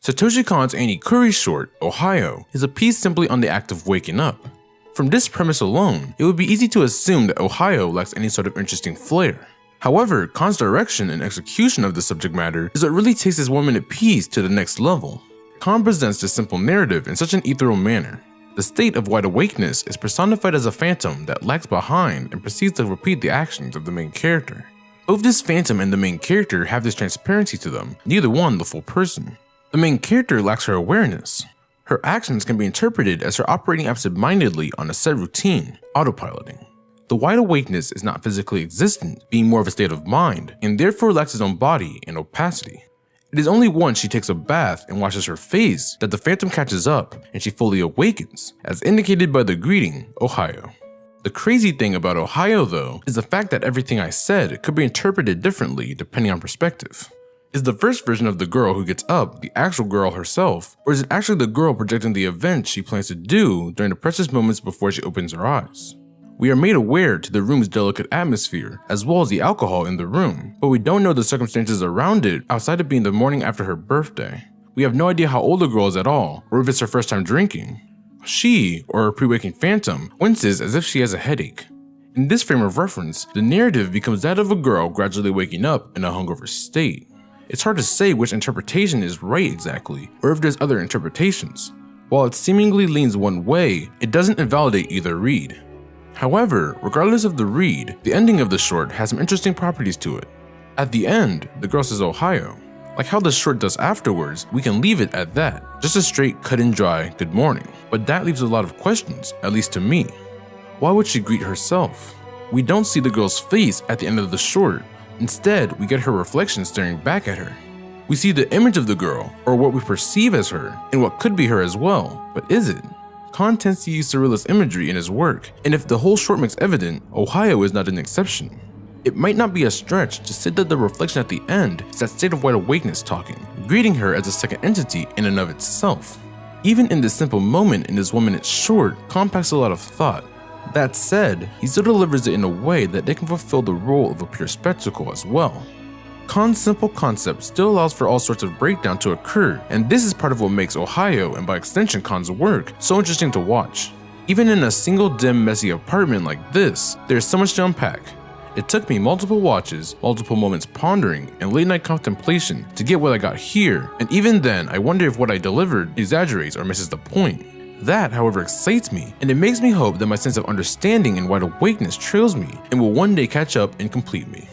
Satoshi Kon's Ani Kuri short, Ohayo, is a piece simply on the act of waking up. From this premise alone, it would be easy to assume that Ohayo lacks any sort of interesting flair. However, Kon's direction and execution of the subject matter is what really takes this 1-minute piece to the next level. Kon presents this simple narrative in such an ethereal manner. The state of wide awakeness is personified as a phantom that lags behind and proceeds to repeat the actions of the main character. Both this phantom and the main character have this transparency to them, neither one the full person. The main character lacks her awareness. Her actions can be interpreted as her operating absent-mindedly on a set routine, autopiloting. The wide awakeness is not physically existent, being more of a state of mind, and therefore lacks its own body and opacity. It is only once she takes a bath and washes her face that the phantom catches up and she fully awakens, as indicated by the greeting, Ohayo. The crazy thing about Ohayo though, is the fact that everything I said could be interpreted differently depending on perspective. Is the first version of the girl who gets up the actual girl herself, or is it actually the girl projecting the event she plans to do during the precious moments before she opens her eyes? We are made aware to the room's delicate atmosphere, as well as the alcohol in the room, but we don't know the circumstances around it outside of being the morning after her birthday. We have no idea how old the girl is at all, or if it's her first time drinking. She, or her pre-waking phantom, winces as if she has a headache. In this frame of reference, the narrative becomes that of a girl gradually waking up in a hungover state. It's hard to say which interpretation is right exactly, or if there's other interpretations. While it seemingly leans one way, it doesn't invalidate either read. However, regardless of the read, the ending of the short has some interesting properties to it. At the end, the girl says Ohayo. Like how the short does afterwards, we can leave it at that, just a straight cut and dry good morning. But that leaves a lot of questions, at least to me. Why would she greet herself? We don't see the girl's face at the end of the short. Instead, we get her reflection staring back at her. We see the image of the girl, or what we perceive as her, and what could be her as well, but is it? Kon tends to use surrealist imagery in his work, and if the whole short makes evident, Ohayo is not an exception. It might not be a stretch to say that the reflection at the end is that state of wide awakeness talking, greeting her as a second entity in and of itself. Even in this simple moment in this 1-minute short, Kon packs a lot of thought. That said, he still delivers it in a way that they can fulfill the role of a pure spectacle as well. Kon's simple concept still allows for all sorts of breakdown to occur, and this is part of what makes Ohayo, and by extension Kon's work, so interesting to watch. Even in a single dim, messy apartment like this, there's so much to unpack. It took me multiple watches, multiple moments pondering, and late night contemplation to get what I got here, and even then I wonder if what I delivered exaggerates or misses the point. That, however, excites me, and it makes me hope that my sense of understanding and wide awakeness trails me and will one day catch up and complete me.